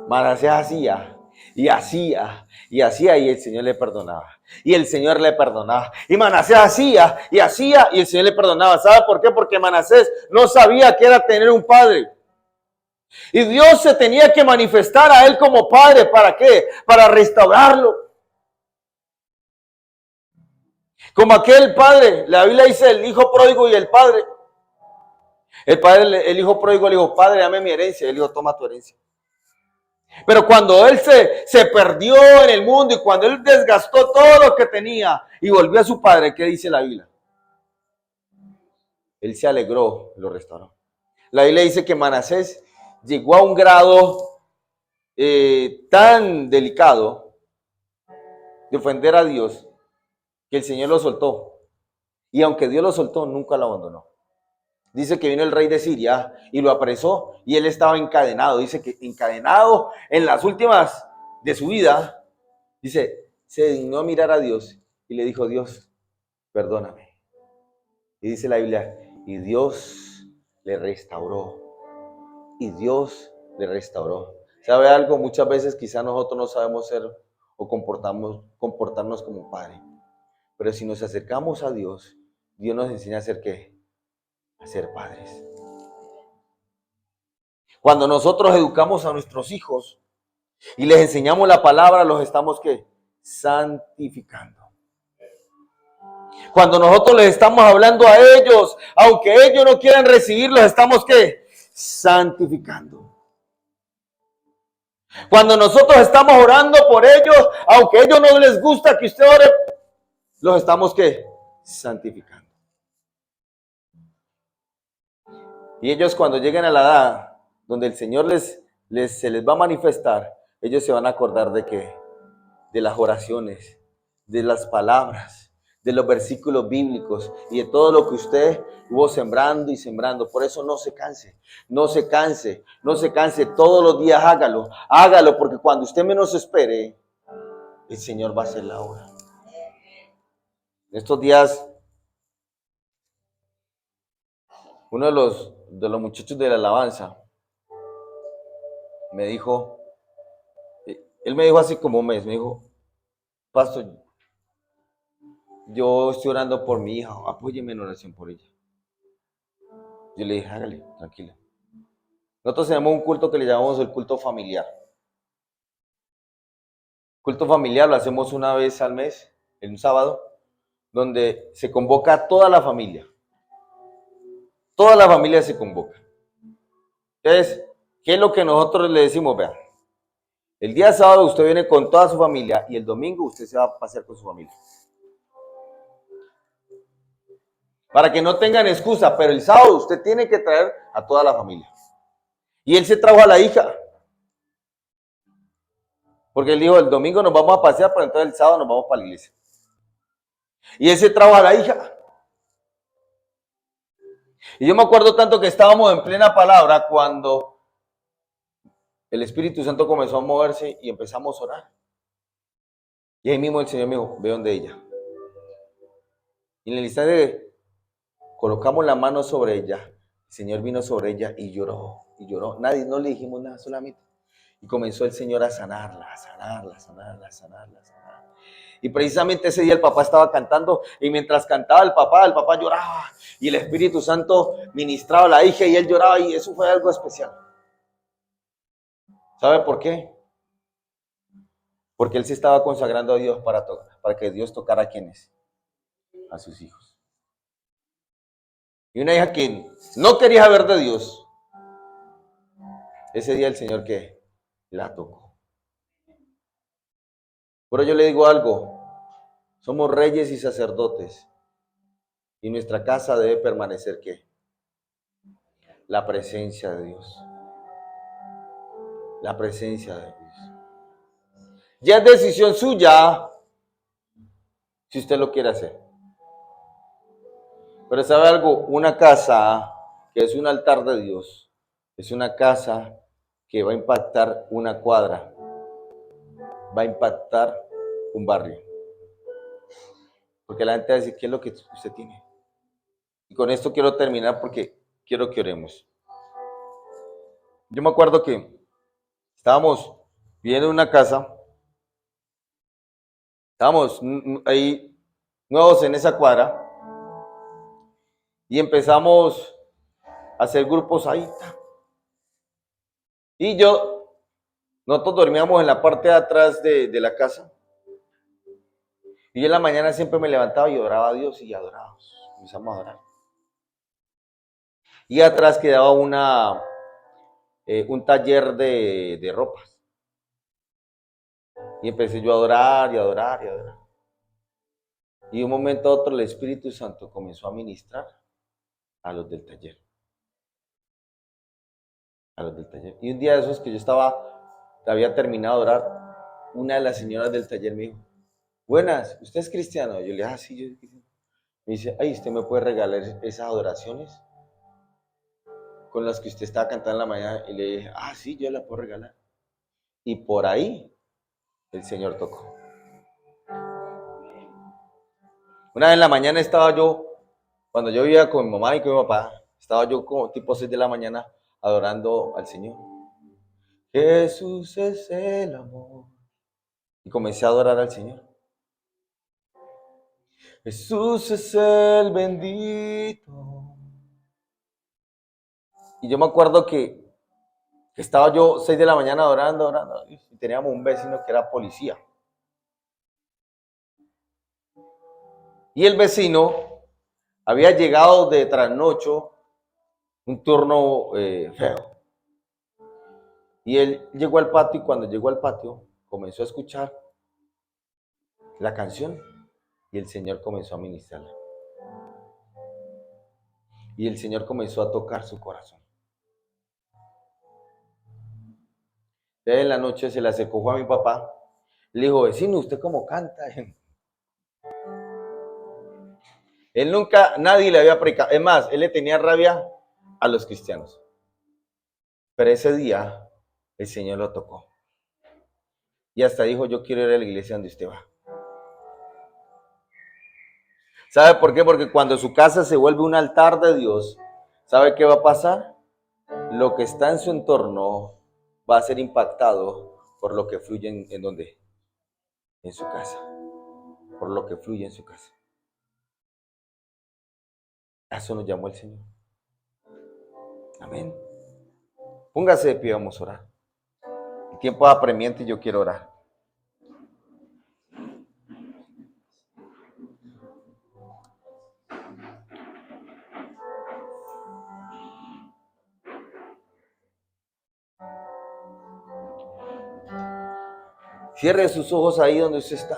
Manasés hacía, y hacía, y hacía, y el Señor le perdonaba. Y el Señor le perdonaba. Y Manasés hacía, y hacía, y el Señor le perdonaba. ¿Sabe por qué? Porque Manasés no sabía qué era tener un padre. Y Dios se tenía que manifestar a él como padre. ¿Para qué? Para restaurarlo. Como aquel padre, la Biblia dice el hijo pródigo y el padre. El hijo pródigo le dijo, padre, dame mi herencia. Él dijo, toma tu herencia. Pero cuando él se perdió en el mundo y cuando él desgastó todo lo que tenía y volvió a su padre, ¿qué dice la Biblia? Él se alegró, lo restauró. La Biblia dice que Manasés llegó a un grado tan delicado de ofender a Dios que el Señor lo soltó. Y aunque Dios lo soltó, nunca lo abandonó. Dice que vino el rey de Siria y lo apresó y él estaba encadenado. Dice que encadenado en las últimas de su vida, dice, se dignó a mirar a Dios y le dijo, Dios, perdóname. Y dice la Biblia, y Dios le restauró. Y Dios le restauró. ¿Sabe algo? Muchas veces quizá nosotros no sabemos ser o comportarnos como un padre. Pero si nos acercamos a Dios, Dios nos enseña a ser ¿qué? A ser padres. Cuando nosotros educamos a nuestros hijos y les enseñamos la palabra, los estamos ¿qué? Santificando. Cuando nosotros les estamos hablando a ellos, aunque ellos no quieran recibir, los estamos ¿qué? Santificando. Cuando nosotros estamos orando por ellos, aunque a ellos no les gusta que usted ore, los estamos ¿qué? Santificando. Y ellos cuando lleguen a la edad donde el Señor se les va a manifestar, ellos se van a acordar de qué? De las oraciones, de las palabras, de los versículos bíblicos y de todo lo que usted hubo sembrando y sembrando. Por eso no se canse, no se canse, no se canse. Todos los días hágalo, hágalo, porque cuando usted menos espere, el Señor va a hacer la obra. En estos días, uno de los muchachos de la alabanza me dijo, él me dijo hace como un mes, me dijo, pastor, yo estoy orando por mi hija, apóyeme en oración por ella. Yo le dije, hágale, tranquila. Nosotros tenemos un culto que le llamamos el culto familiar. Culto familiar lo hacemos una vez al mes, en un sábado, donde se convoca a toda la familia. Toda la familia se convoca. Entonces, ¿qué es lo que nosotros le decimos? Vean, el día sábado usted viene con toda su familia y el domingo usted se va a pasear con su familia. Para que no tengan excusa, pero el sábado usted tiene que traer a toda la familia. Y él se trajo a la hija. Porque él dijo, el domingo nos vamos a pasear, pero entonces el sábado nos vamos para la iglesia. Y él se trajo a la hija. Y yo me acuerdo tanto que estábamos en plena palabra cuando el Espíritu Santo comenzó a moverse y empezamos a orar. Y ahí mismo el Señor me dijo, ve donde ella. Y en el instante colocamos la mano sobre ella, el Señor vino sobre ella y lloró, y lloró. Nadie, no le dijimos nada, solamente. Y comenzó el Señor a sanarla, a sanarla, a sanarla, a sanarla, a sanarla. Y precisamente ese día el papá estaba cantando y mientras cantaba el papá lloraba y el Espíritu Santo ministraba a la hija y él lloraba y eso fue algo especial. ¿Sabe por qué? Porque él se estaba consagrando a Dios para que Dios tocara a quienes, a sus hijos. Y una hija que no quería saber de Dios, ese día el Señor que la tocó. Pero yo le digo algo, somos reyes y sacerdotes y nuestra casa debe permanecer ¿qué? La presencia de Dios. La presencia de Dios. Ya es decisión suya si usted lo quiere hacer. Pero ¿sabe algo? Una casa que es un altar de Dios es una casa que va a impactar una cuadra, va a impactar un barrio. Porque la gente va a decir, ¿qué es lo que usted tiene? Y con esto quiero terminar porque quiero que oremos. Yo me acuerdo que estábamos viviendo en una casa, estábamos ahí nuevos en esa cuadra y empezamos a hacer grupos ahí. Y nosotros dormíamos en la parte de atrás de la casa. Y yo en la mañana siempre me levantaba y oraba a Dios y adorábamos. Comenzamos a adorar. Y atrás quedaba un taller de ropas. Y empecé yo a adorar y a adorar y a adorar. Y de un momento a otro el Espíritu Santo comenzó a ministrar a los del taller. A los del taller. Y un día de esos que yo había terminado de orar, una de las señoras del taller me dijo, buenas, ¿usted es cristiano? Yo le dije, sí, yo soy cristiano. Me dice, ay, ¿usted me puede regalar esas adoraciones con las que usted estaba cantando en la mañana? Y le dije, sí, yo la puedo regalar. Y por ahí el Señor tocó. Una vez en la mañana estaba yo, cuando yo vivía con mi mamá y con mi papá, estaba yo como tipo 6 de la mañana adorando al Señor. Jesús es el amor. Y comencé a adorar al Señor. Jesús es el bendito. Y yo me acuerdo que estaba yo 6 de la mañana adorando, y teníamos un vecino que era policía. Y el vecino había llegado de trasnocho, un turno feo. Y él llegó al patio y cuando llegó al patio comenzó a escuchar la canción y el Señor comenzó a ministrarla. Y el Señor comenzó a tocar su corazón. Entonces en la noche se le acercó a mi papá, le dijo, vecino, ¿usted cómo canta? Él nunca, nadie le había predicado. Es más, él le tenía rabia a los cristianos. Pero ese día el Señor lo tocó. Y hasta dijo, yo quiero ir a la iglesia donde usted va. ¿Sabe por qué? Porque cuando su casa se vuelve un altar de Dios, ¿sabe qué va a pasar? Lo que está en su entorno va a ser impactado por lo que fluye en donde, en su casa, por lo que fluye en su casa. A eso nos llamó el Señor. Amén. Póngase de pie, vamos a orar. El tiempo es apremiante y yo quiero orar. Cierre sus ojos ahí donde usted está.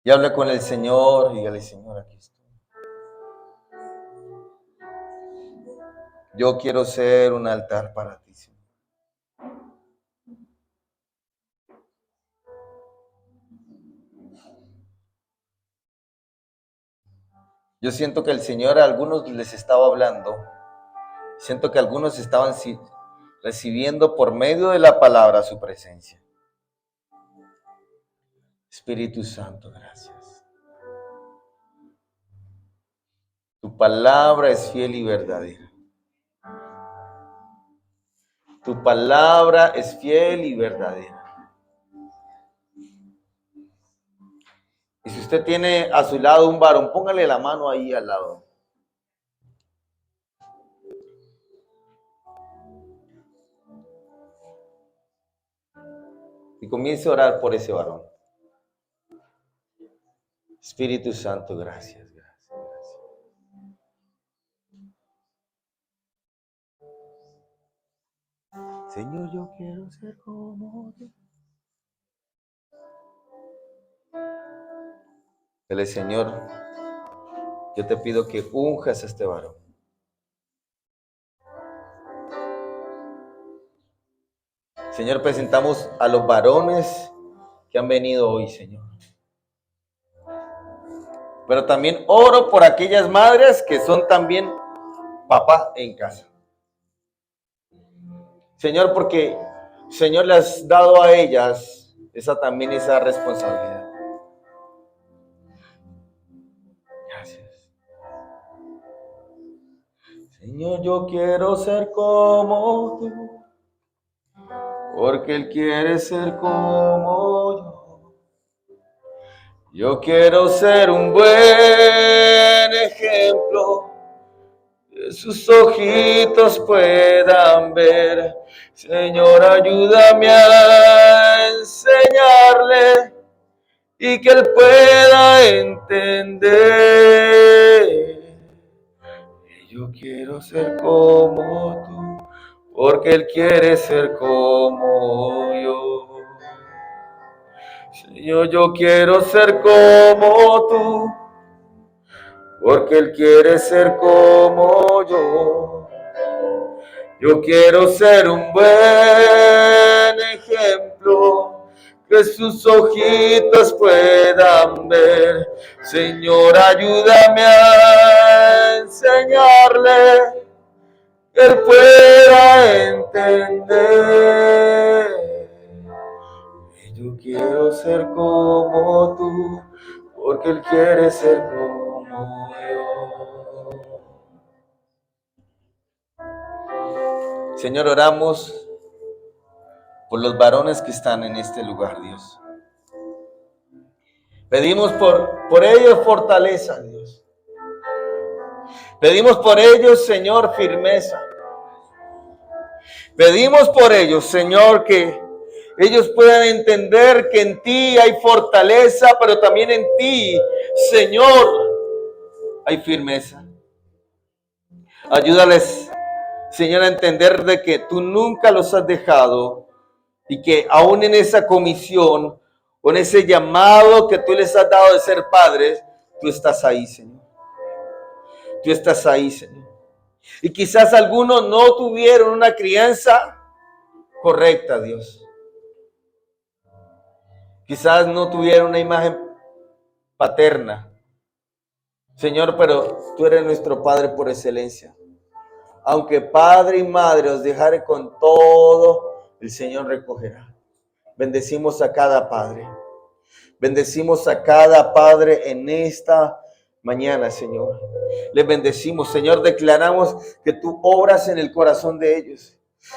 Y hable con el Señor. Dígale, Señor, aquí estoy. Yo quiero ser un altar para ti, Señor. Yo siento que el Señor a algunos les estaba hablando. Siento que algunos estaban recibiendo por medio de la palabra su presencia. Espíritu Santo, gracias. Tu palabra es fiel y verdadera. Tu palabra es fiel y verdadera. Y si usted tiene a su lado un varón, póngale la mano ahí al lado. Y comience a orar por ese varón. Espíritu Santo, gracias, gracias, gracias. Señor, yo quiero ser como tú. Dile, Señor, yo te pido que unjas a este varón. Señor, presentamos a los varones que han venido hoy, Señor. Pero también oro por aquellas madres que son también papá en casa. Señor, porque, Señor, le has dado a ellas esa responsabilidad. Gracias. Señor, yo quiero ser como tú, porque Él quiere ser como yo. Yo quiero ser un buen ejemplo, que sus ojitos puedan ver. Señor, ayúdame a enseñarle y que Él pueda entender. Yo quiero ser como tú, porque Él quiere ser como yo. Señor, yo quiero ser como tú, porque Él quiere ser como yo. Yo quiero ser un buen ejemplo, que sus ojitos puedan ver. Señor, ayúdame a enseñarle, que Él pueda entender. Yo quiero ser como tú, porque Él quiere ser como yo. Señor, oramos por los varones que están en este lugar, Dios. Pedimos por ellos fortaleza, Dios. Pedimos por ellos, Señor, firmeza. Pedimos por ellos, Señor, que ellos puedan entender que en ti hay fortaleza, pero también en ti, Señor, hay firmeza. Ayúdales, Señor, a entender de que tú nunca los has dejado y que aún en esa comisión, con ese llamado que tú les has dado de ser padres, tú estás ahí, Señor. Tú estás ahí, Señor. Y quizás algunos no tuvieron una crianza correcta, Dios. Quizás no tuvieron una imagen paterna. Señor, pero tú eres nuestro Padre por excelencia. Aunque padre y madre os dejare con todo, el Señor recogerá. Bendecimos a cada padre. Bendecimos a cada padre en esta mañana, Señor. Les bendecimos, Señor. Declaramos que tú obras en el corazón de ellos,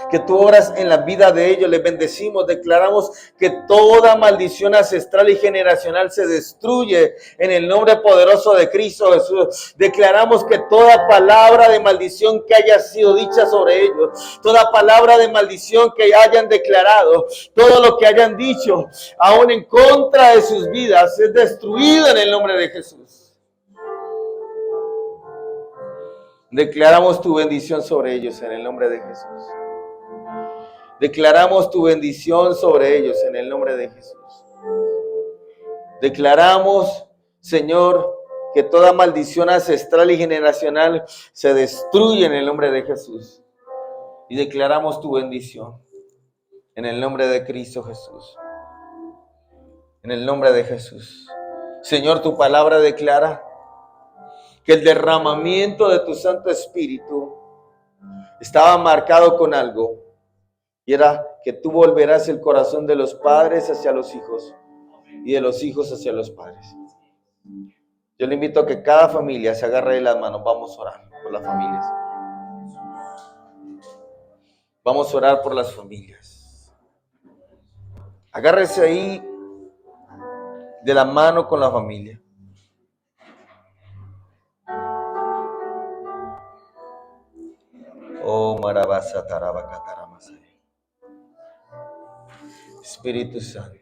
que tú obras en la vida de ellos. Les bendecimos. Declaramos que toda maldición ancestral y generacional se destruye en el nombre poderoso de Cristo Jesús. Declaramos que toda palabra de maldición que haya sido dicha sobre ellos, toda palabra de maldición que hayan declarado, todo lo que hayan dicho, aún en contra de sus vidas, es destruido en el nombre de Jesús. Declaramos tu bendición sobre ellos en el nombre de Jesús. Declaramos tu bendición sobre ellos en el nombre de Jesús. Declaramos, Señor, que toda maldición ancestral y generacional se destruye en el nombre de Jesús. Y declaramos tu bendición en el nombre de Cristo Jesús. En el nombre de Jesús. Señor, tu palabra declara que el derramamiento de tu Santo Espíritu estaba marcado con algo, y era que tú volverás el corazón de los padres hacia los hijos y de los hijos hacia los padres. Yo le invito a que cada familia se agarre de las manos. Vamos a orar por las familias. Vamos a orar por las familias. Agárrese ahí de la mano con la familia. Oh, Marabasa Tarabacataramasai. Espíritu Santo.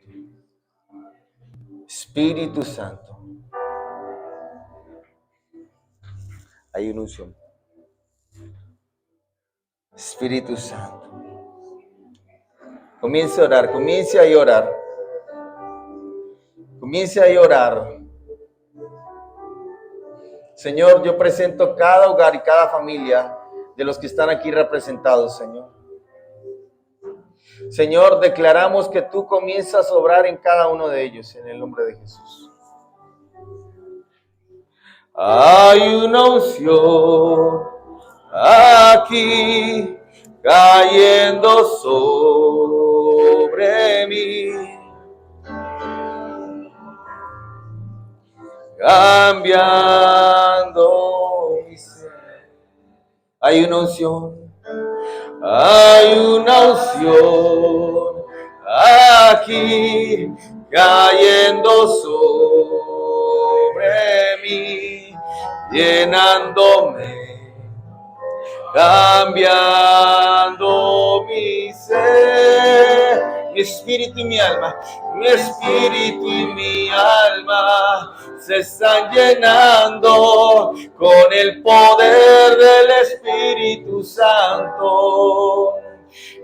Espíritu Santo. Hay una unción. Espíritu Santo. Comience a orar, comience a llorar. Comience a llorar. Señor, yo presento cada hogar y cada familia de los que están aquí representados, Señor. Señor, declaramos que tú comienzas a obrar en cada uno de ellos, en el nombre de Jesús. Hay una unción aquí cayendo sobre mí, cambiando mi ser. Hay una unción aquí cayendo sobre mí, llenándome, cambiando mi ser. Mi espíritu y mi alma, mi espíritu y mi alma se están llenando con el poder del Espíritu Santo.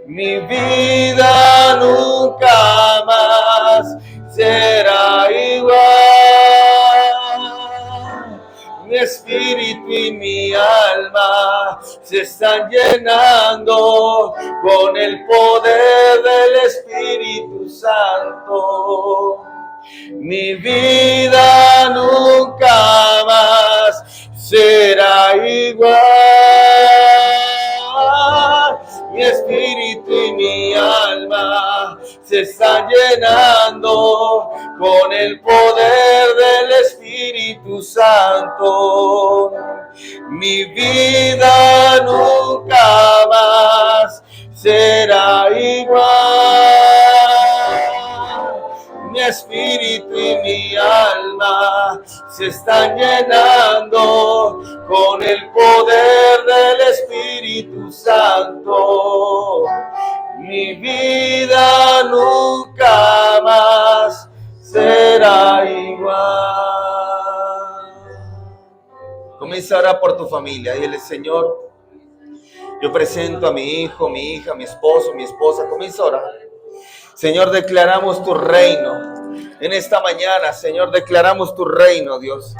Mi vida nunca más será igual. Mi espíritu y mi alma se están llenando con el poder del Espíritu Santo. Mi vida nunca más será igual. Mi espíritu y mi alma se están llenando con el poder del Espíritu Santo. Mi vida nunca más será igual. Mi espíritu y mi alma se están llenando con el poder del Espíritu Santo. Mi vida nunca más será igual. Comienza a orar por tu familia. Dile, Señor, yo presento a mi hijo, mi hija, mi esposo, mi esposa. Comienza a orar. Señor, declaramos tu reino en esta mañana. Señor, declaramos tu reino, Dios.